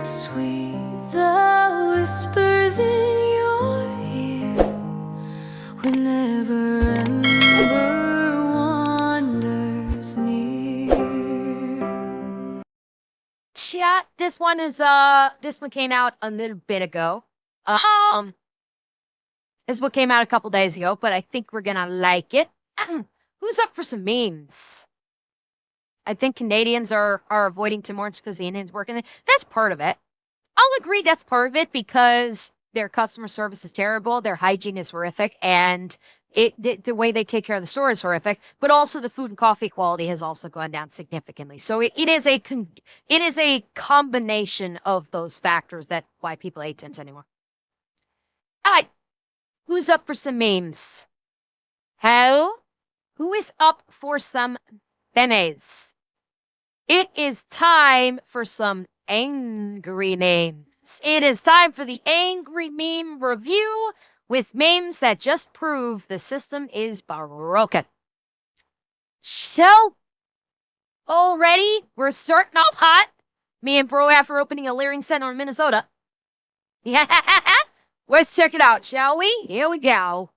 Sweet the whispers in your ear whenever ember wanders near. Chat, this one came out a little bit ago. This one came out a couple days ago, but I think we're gonna like it. Who's up for some memes? I think Canadians are avoiding Tim Hortons cuisine and working. That's part of it. I'll agree that's part of it because their customer service is terrible, their hygiene is horrific, and the way they take care of the store is horrific. But also the food and coffee quality has also gone down significantly. So it is a combination of those factors that why people hate Tim's anymore. All right, who's up for some memes? Who is up for some benes? It is time for some angry memes. It is time for the angry meme review with memes that just prove the system is broken. So, already we're starting off hot. Me and Bro after opening a Leering Center in Minnesota. Yeah, let's check it out, shall we? Here we go.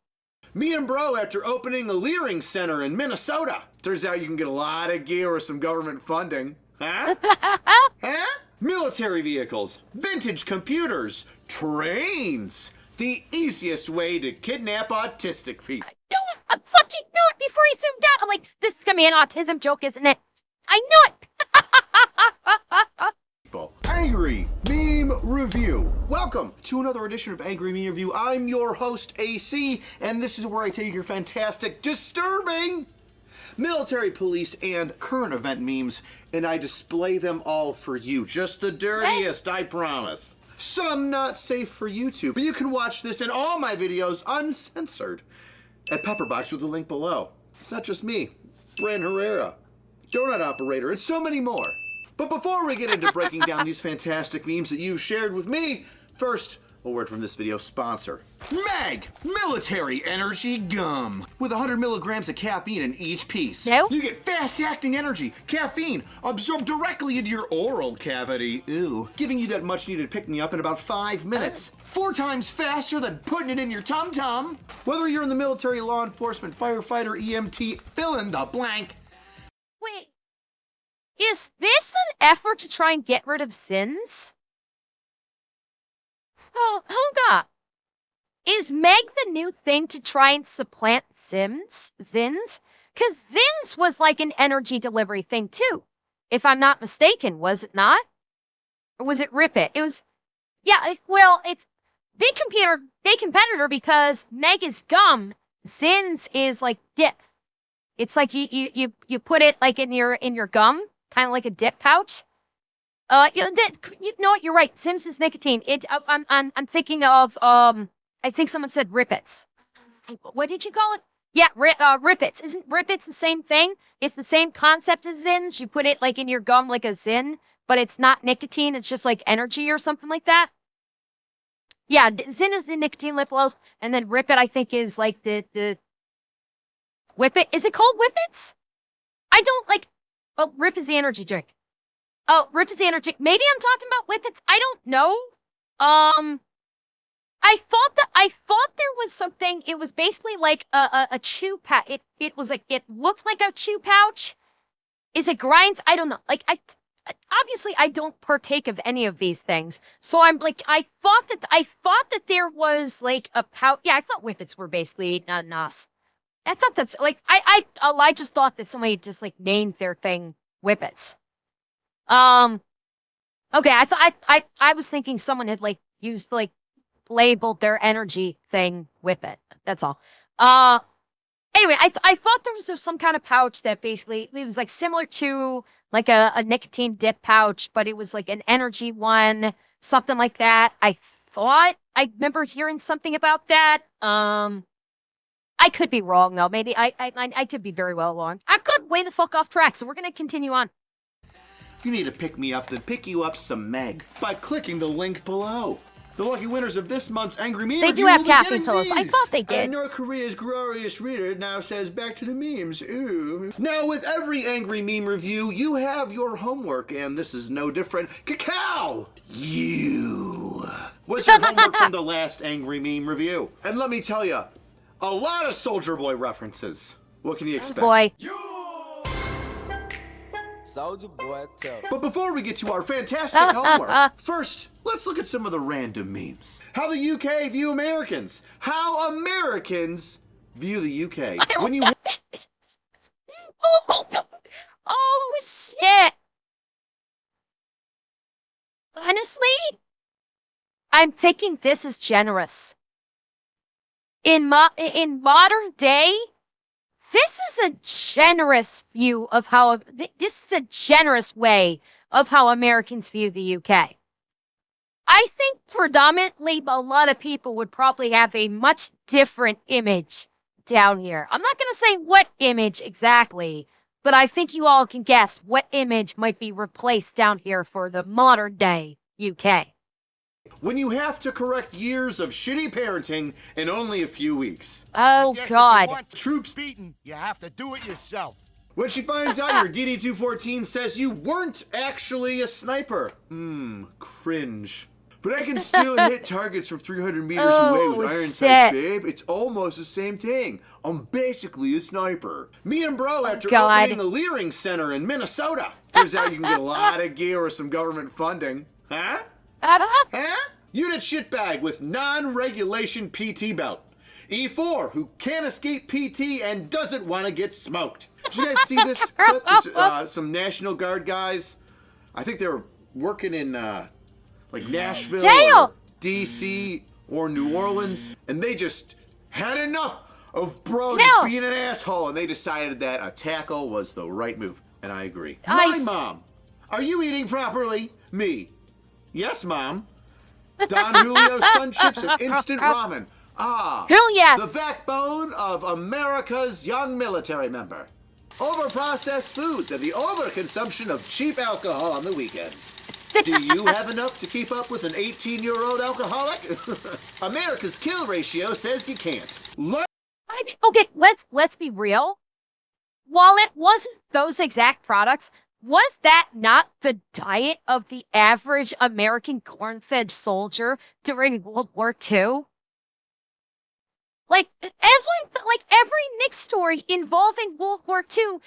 Me and Bro after opening a Leering Center in Minnesota. Turns out you can get a lot of gear with some government funding. Huh? Huh? Military vehicles, vintage computers, trains. The easiest way to kidnap autistic people. I fucking knew it before he zoomed out. I'm like, this is gonna be an autism joke, isn't it? I knew it! Angry Meme Review. Welcome to another edition of Angry Meme Review. I'm your host, AC, and this is where I take your fantastic, disturbing military, police, and current event memes, and I display them all for you. Just the dirtiest, I promise. Some not safe for YouTube, but you can watch this and all my videos uncensored at Pepperbox with the link below. It's not just me, Bran Herrera, Donut Operator, and so many more. But before we get into breaking down these fantastic memes that you've shared with me, first, a word from this video's sponsor. Meg Military Energy Gum. With 100 milligrams of caffeine in each piece. No. You get fast-acting energy, caffeine, absorbed directly into your oral cavity. Ew. Giving you that much-needed pick-me-up in about 5 minutes. 4 times faster than putting it in your tum-tum. Whether you're in the military, law enforcement, firefighter, EMT, fill in the blank. Wait, is this an effort to try and get rid of sins? Oh, hold up. Is Meg the new thing to try and supplant Zins? Because Zins was like an energy delivery thing too. If I'm not mistaken, was it not? Or was it Rip It? It was, yeah, well, it's big competitor because Meg is gum. Zins is like dip. It's like you put it like in your gum, kind of like a dip pouch. You know what? You're right. Sims is nicotine. I'm thinking of I think someone said Rippets. What did you call it? Yeah, Rippets. Isn't Rippets the same thing? It's the same concept as Zins. You put it like in your gum like a Zin, but it's not nicotine. It's just like energy or something like that. Yeah, Zin is the nicotine lip gloss, and then Rip It I think is like the Whip It. Is it called Whippets? I don't like. Oh, Rip is the energy drink. Oh, Rip is the energy. Maybe I'm talking about Whippets. I don't know. I thought there was something. It was basically like a chew pouch. It was like it looked like a chew pouch. Is it grinds? I don't know. Like obviously I don't partake of any of these things. So I'm like I thought that there was like a pouch. Yeah, I thought Whippets were basically NOS. I thought that's like I just thought that somebody just like named their thing Whippets. Okay, I was thinking someone had like used like labeled their energy thing Whip It. That's all. Anyway, I thought there was some kind of pouch that basically it was like similar to like a nicotine dip pouch, but it was like an energy one, something like that. I thought I remember hearing something about that. I could be wrong though. Maybe I could be very well wrong. I could way the fuck off track, so we're gonna continue on. You need to pick me up, then pick you up some Meg by clicking the link below. The lucky winners of this month's Angry Meme They Review do have will be caffeine getting pills. I these. thought they did. And North Korea's glorious reader now says back to the memes. Ooh. Now, with every Angry Meme Review, you have your homework, and this is no different. Cacao! You. What's your homework from the last Angry Meme Review? And let me tell you, a lot of Soldier Boy references. What can you expect? Boy. Soldier Boy tough. But before we get to our fantastic homework, first, let's look at some of the random memes. How the UK view Americans. How Americans view the UK. When you Oh, shit. Honestly, I'm thinking this is generous. In modern day, this is a generous view of how, this is a generous way of how Americans view the UK. I think predominantly a lot of people would probably have a much different image down here. I'm not going to say what image exactly, but I think you all can guess what image might be replaced down here for the modern day UK. when you have to correct years of shitty parenting in only a few weeks. Oh, Yes, if God. you want Troops beaten, you have to do it yourself. When she finds out your DD-214 says you weren't actually a sniper. Cringe. But I can still hit targets from 300 meters away with iron shit. sights, babe. It's almost the same thing. I'm basically a sniper. Me and bro, after God. opening a Leering Center in Minnesota. Turns out you can get a lot of gear with some government funding. Huh? Huh? Unit shitbag with non-regulation PT belt. E4, who can't escape PT and doesn't want to get smoked. Did you guys see this clip? It's, some National Guard guys. I think they were working in like Nashville Jail. or DC or New Orleans, and they just had enough of bro just Jail. being an asshole, and they decided that a tackle was the right move, and I agree. Nice. My mom, are you eating properly? Me. Yes, Mom. Don Julio Sun Chips and instant ramen. Ah, Hell yes. the backbone of America's young military member. Overprocessed foods and the overconsumption of cheap alcohol on the weekends. Do you have enough to keep up with an 18-year-old alcoholic? America's kill ratio says you can't. Okay, let's be real. While it wasn't those exact products, was that not the diet of the average American corn-fed soldier during World War II? Like every Nick story involving World War II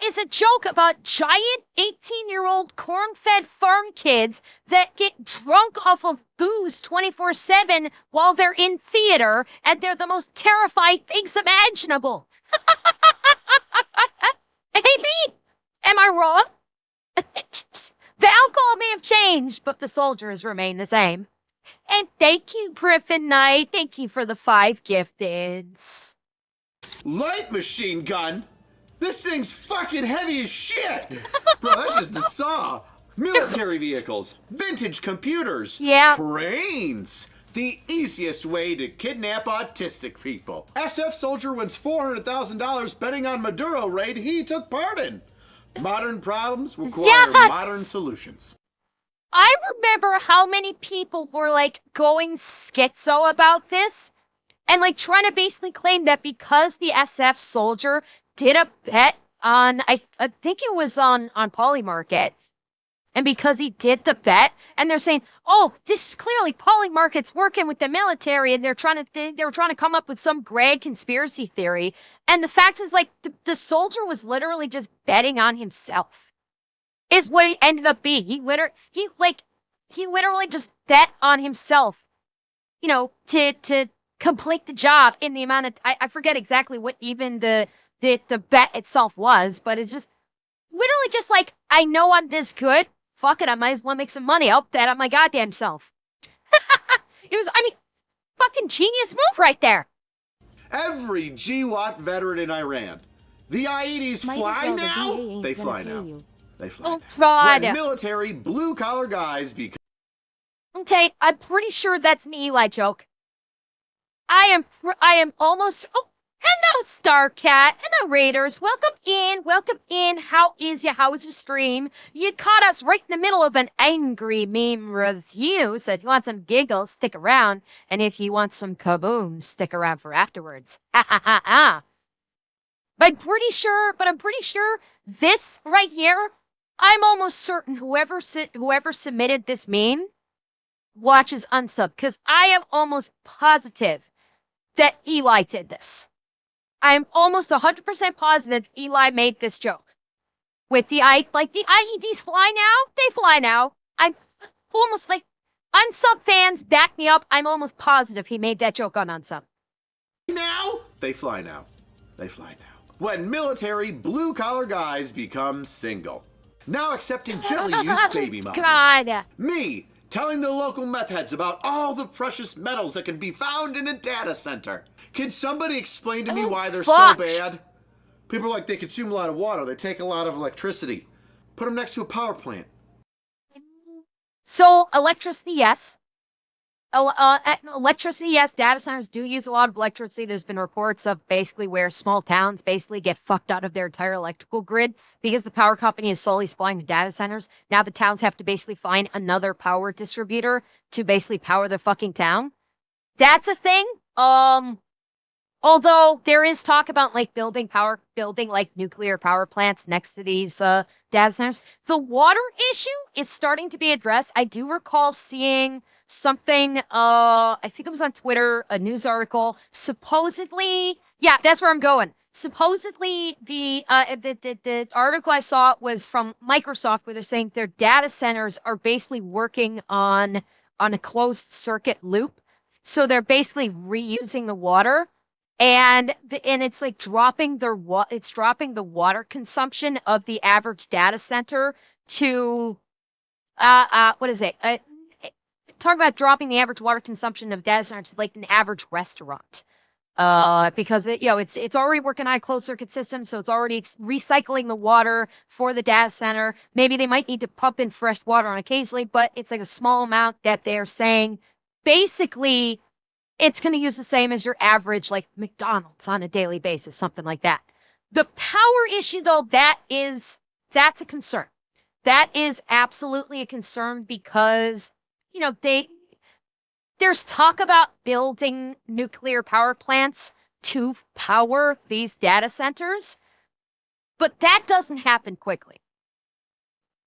is a joke about giant 18-year-old corn-fed farm kids that get drunk off of booze 24/7 while they're in theater, and they're the most terrifying things imaginable. Maybe? Am I wrong? The alcohol may have changed, but the soldiers remain the same. And thank you, Griffin Knight. Thank you for the 5 gifteds. Light machine gun? This thing's fucking heavy as shit! Bro, that's just the saw. Military vehicles, vintage computers, Yeah. trains. The easiest way to kidnap autistic people. SF soldier wins $400,000 betting on Maduro raid he took part in. Modern problems require Yes! modern solutions. I remember how many people were like going schizo about this and like trying to basically claim that because the SF soldier did a bet on, I think it was on Polymarket. And because he did the bet, and they're saying, "Oh, this is clearly Polymarket's working with the military," and they were trying to come up with some grand conspiracy theory. And the fact is, like, the soldier was literally just betting on himself. Is what it ended up being. He literally just bet on himself, you know, to complete the job in the amount of I forget exactly what even the bet itself was, but it's just literally just like, I know I'm this good. Fuck it, I might as well make some money. I'll bet on my goddamn self. It was, fucking genius move right there. Every GWAT veteran in Iran. The I-80s fly now? They fly now. They fly Oh, now. God. When military blue-collar guys become... Okay, I'm pretty sure that's an Eli joke. I am almost. Oh, Hello, Starcat. Hello, Raiders. Welcome in. Welcome in. How is ya? How was your stream? You caught us right in the middle of an angry meme review. So if you want some giggles, stick around. And if you want some kaboom, stick around for afterwards. Ha ha ha ha. But I'm pretty sure this right here, I'm almost certain whoever submitted this meme watches unsub. Because I am almost positive that Eli did this. I'm almost 100% positive Eli made this joke. With the IEDs fly now? They fly now. I'm almost like, Unsub fans, back me up. I'm almost positive he made that joke on Unsub. Now, they fly now. They fly now. When military blue-collar guys become single. Now accepting gently used baby mamas. God. Me, telling the local meth heads about all the precious metals that can be found in a data center. Can somebody explain to me why they're fuck. so bad? People are like, they consume a lot of water, they take a lot of electricity. Put them next to a power plant. So, electricity, yes. Electricity, yes. Data centers do use a lot of electricity. There's been reports of basically where small towns basically get fucked out of their entire electrical grid because the power company is solely supplying the data centers. Now the towns have to basically find another power distributor to basically power their fucking town. That's a thing. Although there is talk about like building like nuclear power plants next to these data centers. The water issue is starting to be addressed. I do recall seeing something, I think it was on Twitter, a news article. Supposedly, yeah, that's where I'm going. Supposedly, the article I saw was from Microsoft, where they're saying their data centers are basically working on a closed circuit loop. So they're basically reusing the water. And it's like dropping the water consumption of the average data center to what is it? Talk about dropping the average water consumption of data centers to like an average restaurant. Because it's already working on a closed circuit system, so it's already recycling the water for the data center. Maybe they might need to pump in fresh water on occasionally, but it's like a small amount that they're saying basically it's going to use the same as your average, like McDonald's on a daily basis, something like that. The power issue, though, that's a concern. That is absolutely a concern because, there's talk about building nuclear power plants to power these data centers, but that doesn't happen quickly.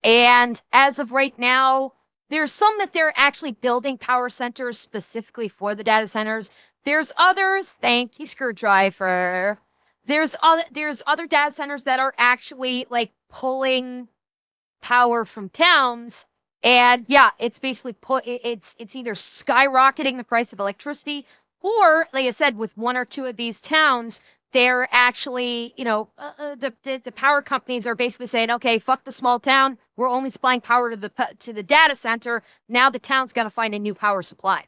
And as of right now, there's some that they're actually building power centers specifically for the data centers. There's others, thank you, Screwdriver. There's other data centers that are actually like pulling power from towns. And yeah, it's basically it's either skyrocketing the price of electricity, or like I said, with one or two of these towns, they're actually, the power companies are basically saying, okay, fuck the small town. We're only supplying power to the data center. Now the town's got to find a new power supply.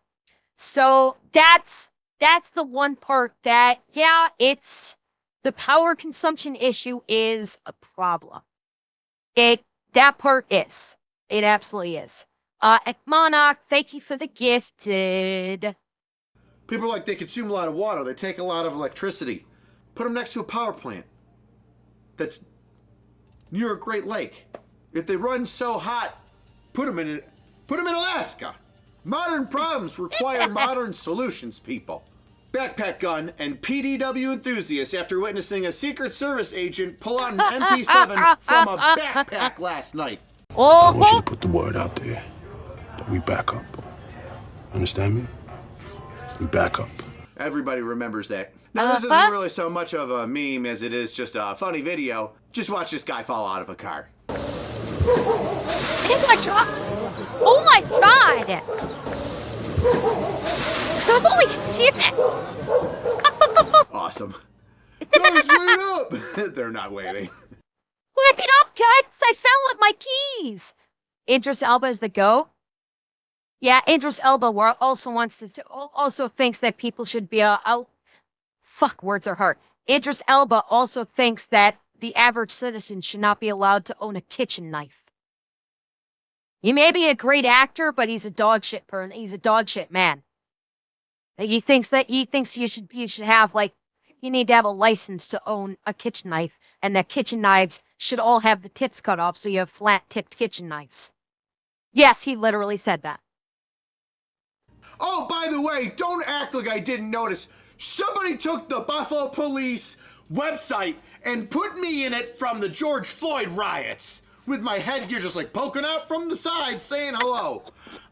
So that's the one part that, yeah, it's the power consumption issue is a problem. That part is. It absolutely is. Monarch, thank you for the gifted. People are like, they consume a lot of water, they take a lot of electricity. Put them next to a power plant that's near a Great Lake. If they run so hot, put them in Alaska. Modern problems require modern solutions, people. Backpack gun and PDW enthusiasts after witnessing a Secret Service agent pull out an MP7 from a backpack last night. I want you to put the word out there that we back up. Understand me? We back up. Everybody remembers that. Now, this isn't really so much of a meme as it is just a funny video. Just watch this guy fall out of a car. Oh my god! Holy shit! Awesome. Guys, wait up! They're not waiting. Whip it up, guys! I fell with my keys! Idris Elba is the GOAT. Yeah, Idris Elba also thinks that people should be fuck, words are hard. Idris Elba also thinks that the average citizen should not be allowed to own a kitchen knife. He may be a great actor, but he's a dog shit man. He thinks you should have like you need to have a license to own a kitchen knife, and that kitchen knives should all have the tips cut off so you have flat-tipped kitchen knives. Yes, he literally said that. Oh, by the way, don't act like I didn't notice. Somebody took the Buffalo Police website and put me in it from the George Floyd riots, with my headgear just like poking out from the side saying hello.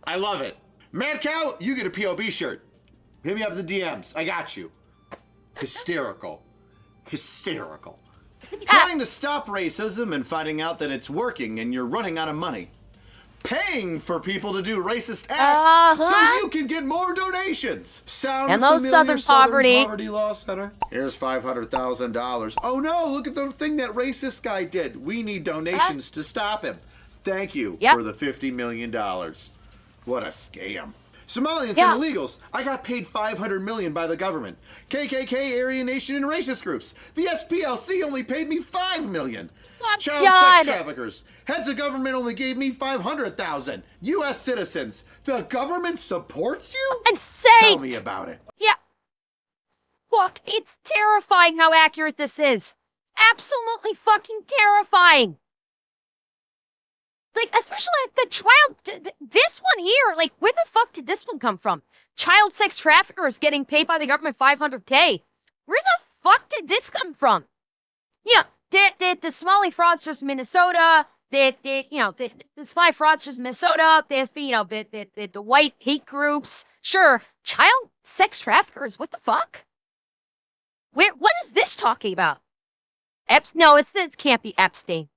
I love it. Mad Cow, you get a POB shirt. Hit me up in the DMs. I got you. Hysterical. Hysterical. Yes. Trying to stop racism and finding out that it's working and you're running out of money. Paying for people to do racist acts so you can get more donations. Sound And those familiar, Southern poverty. Law Center? Here's $500,000. Oh no, look at the thing that racist guy did. We need donations to stop him. Thank you for the $50 million. What a scam. Somalians and illegals. I got paid $500 million by the government. KKK, Aryan Nation, and racist groups. The SPLC only paid me $5 million. Child sex traffickers. Heads of government only gave me $500,000. U.S. citizens. The government supports you? Insane. Tell me about it. Yeah. Look, it's terrifying how accurate this is. Absolutely fucking terrifying. Like, especially like the child, this one here, like, where the fuck did this one come from? Child sex traffickers getting paid by the government $500K. Where the fuck did this come from? Yeah, the Somali fraudsters Minnesota, the spy fraudsters Minnesota, there's, the white hate groups. Sure, child sex traffickers, what the fuck? What is this talking about? No, it can't be Epstein.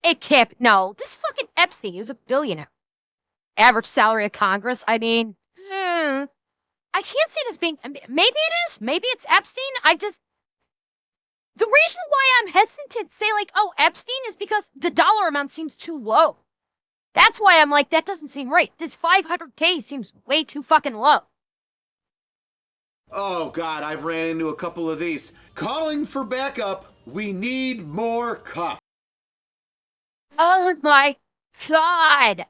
It can't. No, this fucking Epstein, he was a billionaire. Average salary of Congress. I mean, I can't see it as being. Maybe it is. Maybe it's Epstein. The reason why I'm hesitant to say like, oh, Epstein is because the dollar amount seems too low. That's why I'm like, that doesn't seem right. This $500K seems way too fucking low. Oh God, I've ran into a couple of these. Calling for backup. We need more cuffs. Oh my God.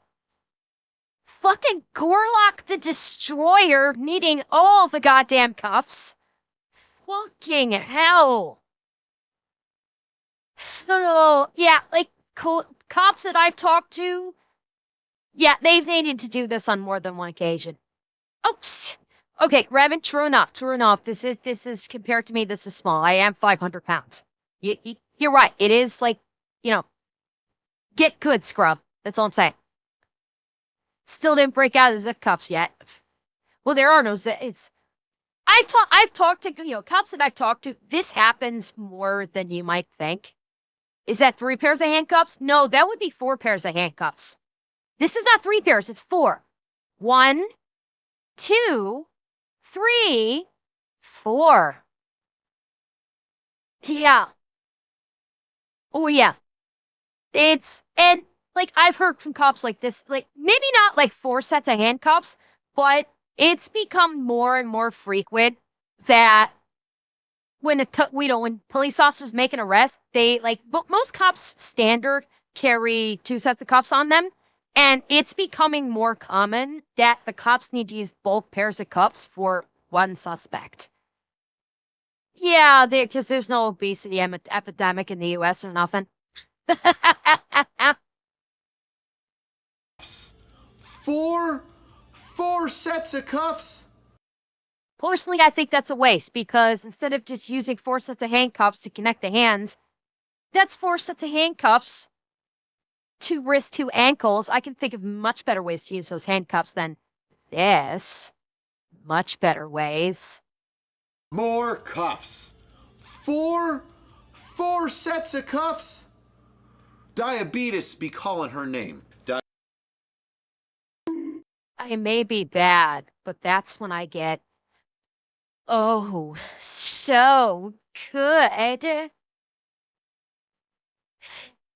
Fucking Gorlock the Destroyer needing all the goddamn cuffs. Fucking hell. So, yeah, like, cops that I've talked to, yeah, they've needed to do this on more than one occasion. Oops. Okay, Revan, true enough. This is, compared to me, this is small. I am 500 pounds. You're right. It is like, get good, scrub. That's all I'm saying. Still didn't break out of the zip cuffs yet. Well, there are no zips. I've talked to, cops that I've talked to. This happens more than you might think. Is that 3 pairs of handcuffs? No, that would be 4 pairs of handcuffs. This is not 3 pairs, it's 4. 1, 2, 3, 4. Yeah. Oh, yeah. And like, I've heard from cops like this, like, maybe not like 4 sets of handcuffs, but it's become more and more frequent that when police officers make an arrest, they most cops standard carry 2 sets of cuffs on them. And it's becoming more common that the cops need to use both pairs of cuffs for one suspect. Yeah, because there's no obesity epidemic in the U.S. or nothing. 4 sets of cuffs? Personally, I think that's a waste because instead of just using 4 sets of handcuffs to connect the hands, that's 4 sets of handcuffs, 2 wrists, 2 ankles. I can think of much better ways to use those handcuffs than this. Much better ways. More cuffs. 4 sets of cuffs? Diabetes be calling her name. I may be bad, but that's when I get, oh, so good.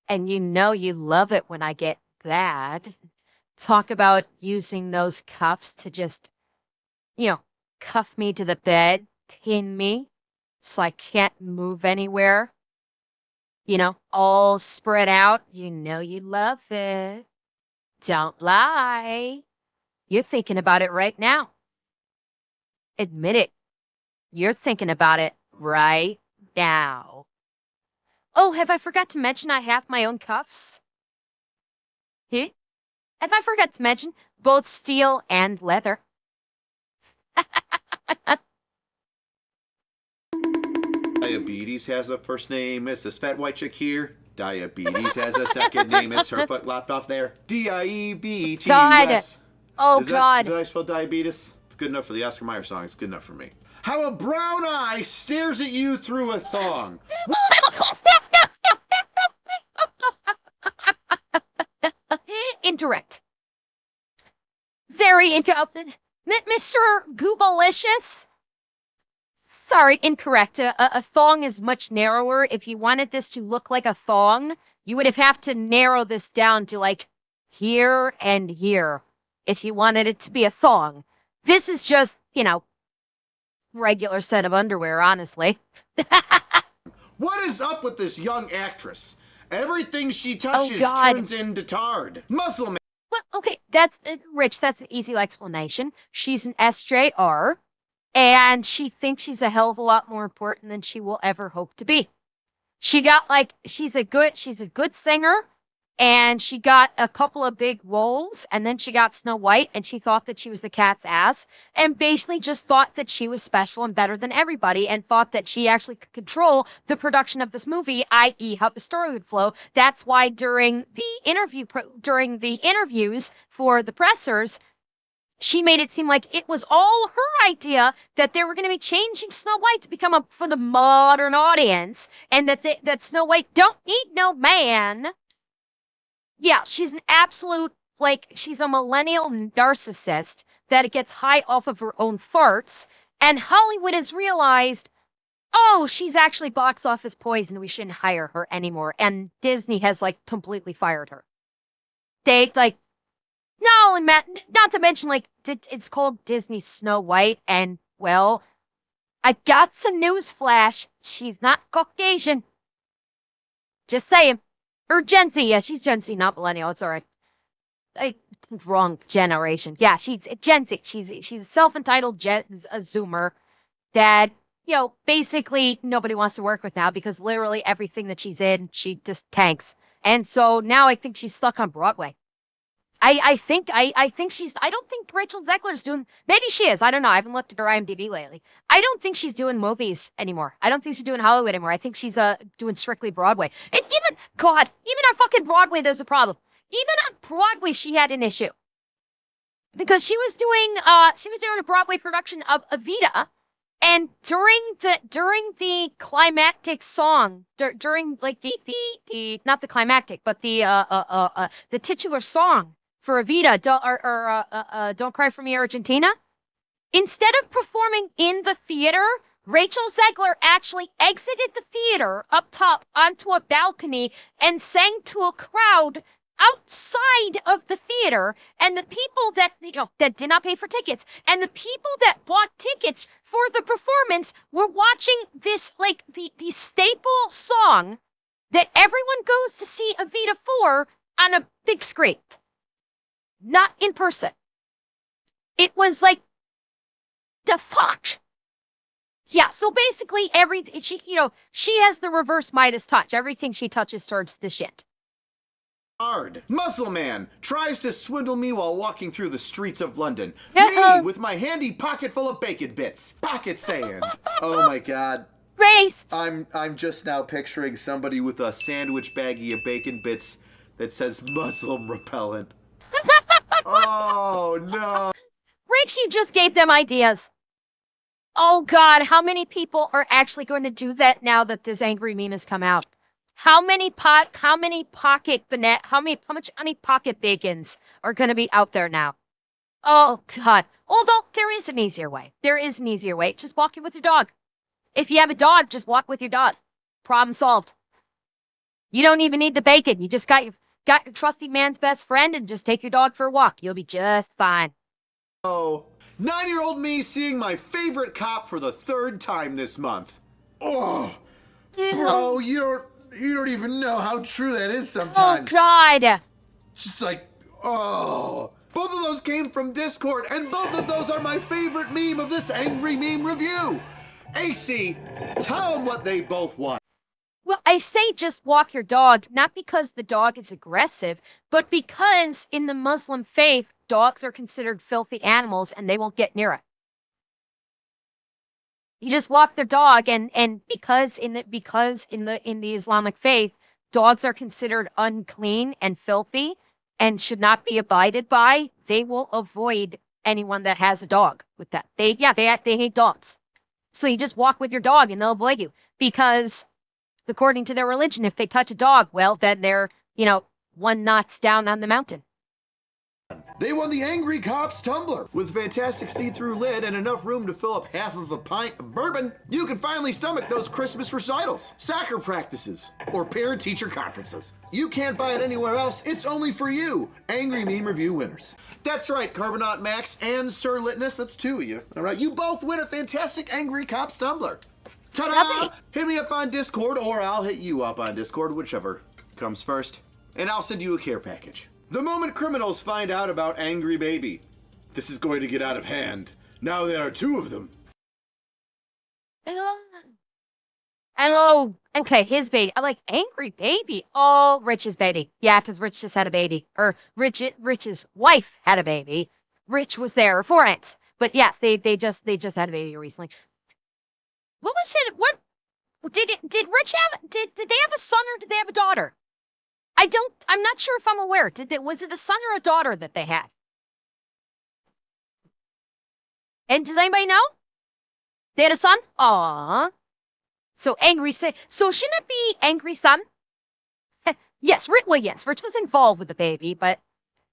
And you love it when I get that. Talk about using those cuffs to just, cuff me to the bed, pin me, so I can't move anywhere. All spread out. You love it. Don't lie. You're thinking about it right now. Admit it. You're thinking about it right now. Oh, have I forgot to mention I have my own cuffs? Huh? Have I forgot to mention both steel and leather? Diabetes has a first name. It's this fat white chick here. Diabetes has a second name. It's her foot lopped off there. D-I-E-B-T-U-S. God. Oh, Is God. that how I spell diabetes? It's good enough for the Oscar Mayer song. It's good enough for me. How a brown eye stares at you through a thong. Incorrect. Very incorrect. Mr. Goobalicious? Sorry, incorrect. A thong is much narrower. If you wanted this to look like a thong, you would have to narrow this down to like here and here if you wanted it to be a thong. This is just, you know, regular set of underwear, honestly. What is up with this young actress? Everything she touches God. turns into tard. Muscle man. Well, okay, that's Rich. That's an easy explanation. She's an SJR, and she thinks she's a hell of a lot more important than she will ever hope to be. She got like she's a good singer, and she got a couple of big roles, and then she got Snow White, and she thought that she was the cat's ass, and basically just thought that she was special and better than everybody, and thought that she actually could control the production of this movie, i.e., how the story would flow. That's why during the interviews for the pressers, she made it seem like it was all her idea that they were going to be changing Snow White to become for the modern audience, and that Snow White don't need no man. Yeah, she's an absolute, she's a millennial narcissist that gets high off of her own farts, and Hollywood has realized, oh, she's actually box office poison, we shouldn't hire her anymore, and Disney has, completely fired her. They, no, and not to mention, it's called Disney Snow White, and, well, I got some news flash, she's not Caucasian. Just saying. Or Gen Z, yeah, she's Gen Z, not millennial. It's all right. Wrong generation. Yeah, she's Gen Z. She's a self-entitled Zoomer that, basically nobody wants to work with now because literally everything that she's in, she just tanks. And so now I think she's stuck on Broadway. I think she's. I don't think Rachel Zegler's doing. Maybe she is. I don't know. I haven't looked at her IMDb lately. I don't think she's doing movies anymore. I don't think she's doing Hollywood anymore. I think she's doing strictly Broadway. And even on fucking Broadway, there's a problem. Even on Broadway, she had an issue because she was doing a Broadway production of Evita, and during the climactic song, during the not the climactic, but the titular song for Evita, Don't Cry for Me, Argentina. Instead of performing in the theater, Rachel Zegler actually exited the theater up top onto a balcony and sang to a crowd outside of the theater, and the people that did not pay for tickets, and the people that bought tickets for the performance were watching this the staple song that everyone goes to see Evita for on a big screen. Not in person. It was the fuck? Yeah, so basically she has the reverse Midas touch. Everything she touches turns to shit. Hard. Muscle Man tries to swindle me while walking through the streets of London. Me with my handy pocket full of bacon bits. Pocket sand. Oh my god. Raced. I'm just now picturing somebody with a sandwich baggie of bacon bits that says Muslim repellent. Oh no. Rich, you just gave them ideas. Oh god, how many people are actually going to do that now that this angry meme has come out? How many pocket bacons are going to be out there now? Oh god. Although there is an easier way. Just walk in with your dog. If you have a dog, just walk with your dog. Problem solved. You don't even need the bacon. You just got your trusty man's best friend and just take your dog for a walk. You'll be just fine. Oh, 9-year-old me seeing my favorite cop for the 3rd time this month. Oh, bro, you don't even know how true that is sometimes. Oh god. It's just oh. Both of those came from Discord, and both of those are my favorite meme of this angry meme review. AC, tell them what they both want. Well, I say just walk your dog, not because the dog is aggressive, but because in the Muslim faith, dogs are considered filthy animals and they won't get near it. You just walk their dog, and because in the Islamic faith, dogs are considered unclean and filthy and should not be abided by, they will avoid anyone that has a dog with that. They hate dogs. So you just walk with your dog and they'll avoid you because according to their religion, if they touch a dog, well, then they're, 1 notch down on the mountain. They won the Angry Cops tumbler. With a fantastic see-through lid and enough room to fill up half of a pint of bourbon, you can finally stomach those Christmas recitals, soccer practices, or parent-teacher conferences. You can't buy it anywhere else. It's only for you, Angry Meme Review winners. That's right, Carbonaut Max and Sir Litness, that's 2 of you. All right, you both win a fantastic Angry Cops tumbler. Ta-da! Lovely. Hit me up on Discord, or I'll hit you up on Discord, whichever comes first, and I'll send you a care package. The moment criminals find out about Angry Baby, this is going to get out of hand. Now there are 2 of them. Hello. Okay, his baby. I'm like, Angry Baby. Oh, Rich's baby. Yeah, because Rich just had a baby. Or Rich's wife had a baby. Rich was there for it. But yes, they just had a baby recently. What was it? What did Rich have? Did they have a son or did they have a daughter? I'm not sure if I'm aware. Was it a son or a daughter that they had? And does anybody know? They had a son? Aww. So so shouldn't it be Angry Son? Yes, Rich was involved with the baby, but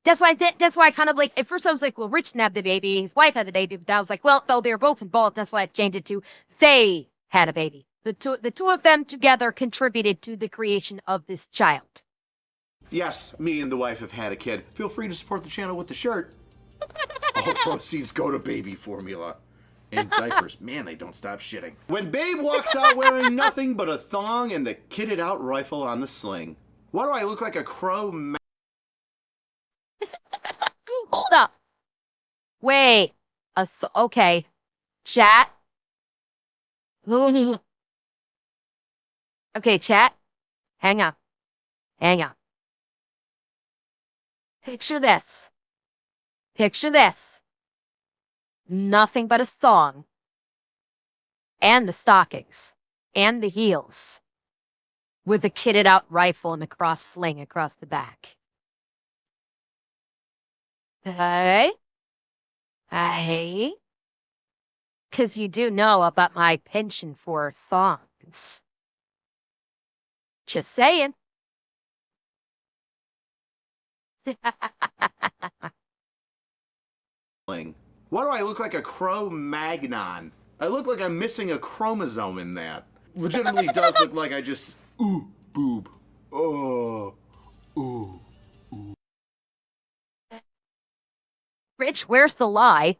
that's why I kind of at first I was like, well, Rich didn't have the baby, his wife had the baby, but I was like, well, though they were both involved, that's why I changed it to they had a baby. The two of them together contributed to the creation of this child. Yes, me and the wife have had a kid. Feel free to support the channel with the shirt. All proceeds go to baby formula. And diapers. Man, they don't stop shitting. When Babe walks out wearing nothing but a thong and the kitted out rifle on the sling. Why do I look like a crow? Hold up. Wait. Okay. Chat. Okay, chat. Hang on. Picture this. Nothing but a thong. And the stockings. And the heels. With a kitted out rifle and a cross sling across the back. Hey? Because you do know about my penchant for thongs. Just saying. Why do I look like a Cro-Magnon? I look like I'm missing a chromosome in that. Legitimately does look like I just, boob. Oh, ooh. Rich, where's the lie?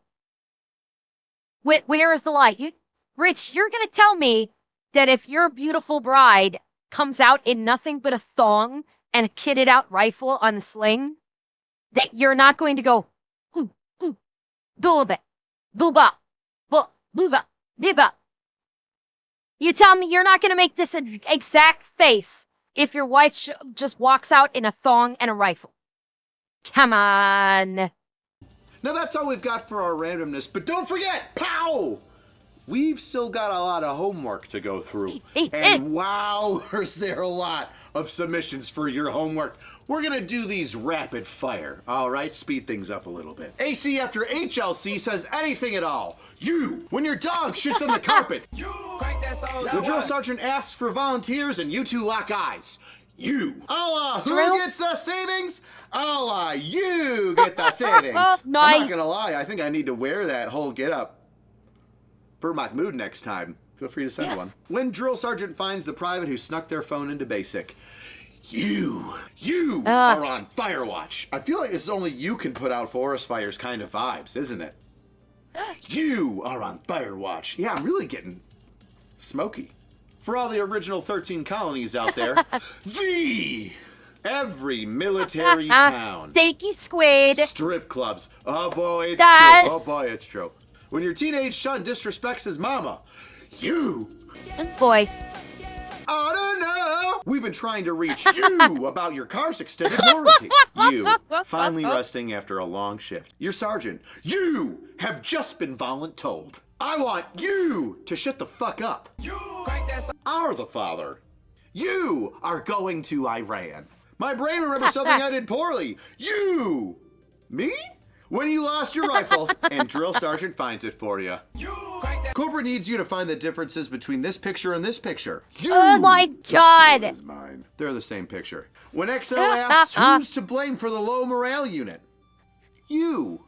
Where is the lie? Rich, you're gonna tell me that if your beautiful bride comes out in nothing but a thong and a kitted out rifle on the sling, that you're not going to go, booba, biba. You tell me you're not going to make this an exact face if your wife just walks out in a thong and a rifle. Come on. Now that's all we've got for our randomness, but don't forget, pow! We've still got a lot of homework to go through. And wow, is there a lot of submissions for your homework. We're gonna do these rapid fire, all right? Speed things up a little bit. AC after HLC says anything at all. You, when your dog shits on the carpet. The drill sergeant asks for volunteers and you two lock eyes. You. Who gets the savings? You get the savings. Nice. I'm not gonna lie, I think I need to wear that whole getup for Mahmoud next time. Feel free to send one. When drill sergeant finds the private who snuck their phone into basic. You are on fire watch. I feel like this is only you can put out forest fires kind of vibes, isn't it? You are on fire watch. Yeah, I'm really getting smoky. For all the original 13 colonies out there, every military town. Stakey squid. Strip clubs. Oh boy, it's That's... true. Oh boy, it's true. When your teenage son disrespects his mama, You. Boy. I don't know. We've been trying to reach you about your car's extended warranty. You, finally resting after a long shift. Your sergeant, you have just been voluntold. I want you to shut the fuck up. Are the father. You are going to Iran. My brain remembers something I did poorly. You. Me? When you lost your rifle and drill sergeant finds it for you. Cobra needs you to find the differences between this picture and this picture. You. Oh my God. Is mine. They're the same picture. When XO asks who's to blame for the low morale unit. You.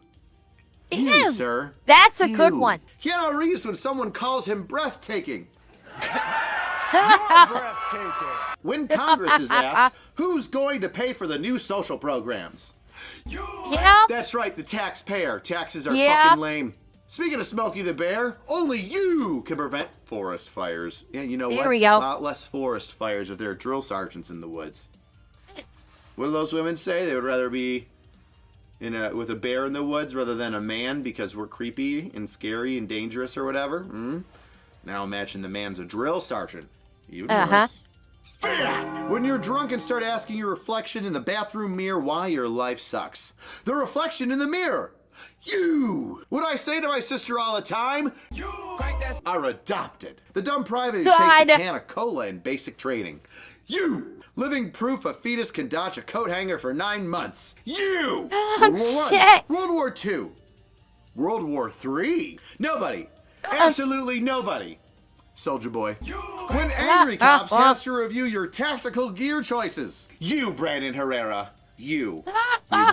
You, Ew. sir. That's a good You. one. Keanu Reeves when someone calls him breathtaking. When Congress is asked, who's going to pay for the new social programs? Yeah. That's right, the taxpayer. Taxes are Yep. fucking lame. Speaking of Smokey the Bear, only you can prevent forest fires. Yeah, you know There what? we go. A lot less forest fires if there are drill sergeants in the woods. What do those women say? They would rather be with a bear in the woods rather than a man because we're creepy and scary and dangerous or whatever? Now imagine the man's a drill sergeant. Even worse. When you're drunk and start asking your reflection in the bathroom mirror why your life sucks. The reflection in the mirror. You. What I say to my sister all the time? You are adopted. The dumb private who takes a God. can of cola in basic training. You. Living proof a fetus can dodge a coat hanger for 9 months. You. Oh, World War I, shit. World War II. World War III. Nobody. Absolutely nobody. Soldier Boy. When angry cops ask to review your tactical gear choices. You, Brandon Herrera. You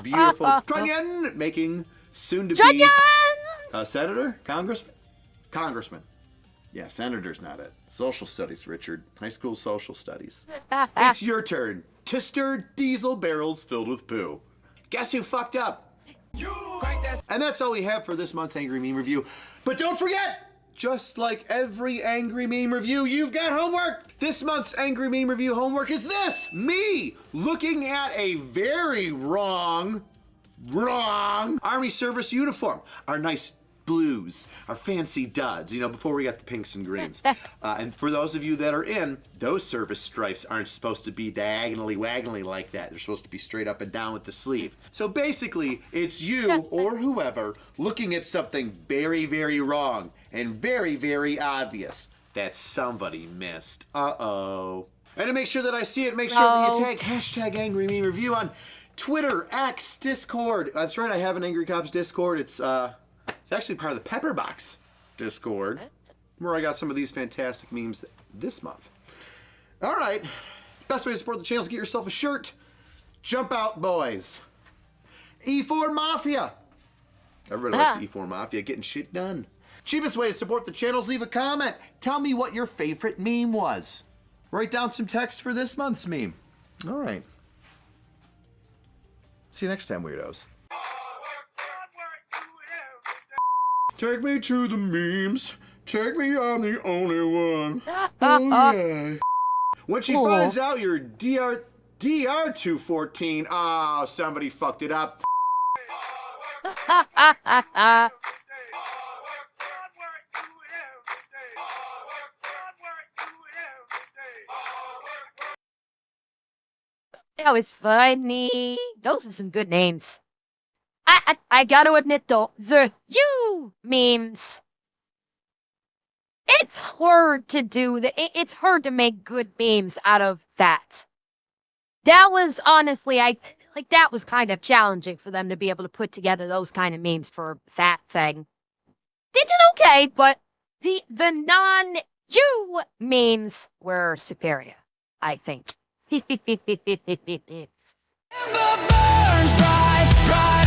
beautiful Trunnion making soon to be Juniors! senator? Congressman. Yeah, senator's not it. Social studies, Richard. High school social studies. It's your turn to stir diesel barrels filled with poo. Guess who fucked up? And that's all we have for this month's Angry Meme Review. But don't forget, just like every Angry Meme Review, you've got homework. This month's Angry Meme Review homework is this. Me looking at a very wrong Army service uniform. Our nice blues, our fancy duds, you know, before we got the pinks and greens. And for those of you that are in, those service stripes aren't supposed to be diagonally waggly like that. They're supposed to be straight up and down with the sleeve. So basically, it's you or whoever looking at something very, very wrong and very, very obvious that somebody missed. Uh-oh. And to make sure that I see it, make sure that you tag hashtag Angry Meme Review on Twitter, X, Discord. That's right, I have an Angry Cops Discord. It's actually part of the Pepperbox Discord, where I got some of these fantastic memes this month. All right, best way to support the channel is get yourself a shirt. Jump out, boys. E4 Mafia. Everybody likes E4 Mafia, getting shit done. Cheapest way to support the channel is leave a comment. Tell me what your favorite meme was. Write down some text for this month's meme. All right. See you next time, weirdos. Take me to the memes. Take me, I'm the only one. Oh, yeah. When she finds out you're DR214, oh, somebody fucked it up. That was funny. Those are some good names. I gotta admit though, the you memes. It's hard to do it's hard to make good memes out of that. That was honestly, that was kind of challenging for them to be able to put together those kind of memes for that thing. They did okay, but the non-you memes were superior, I think. Burns bright, bright.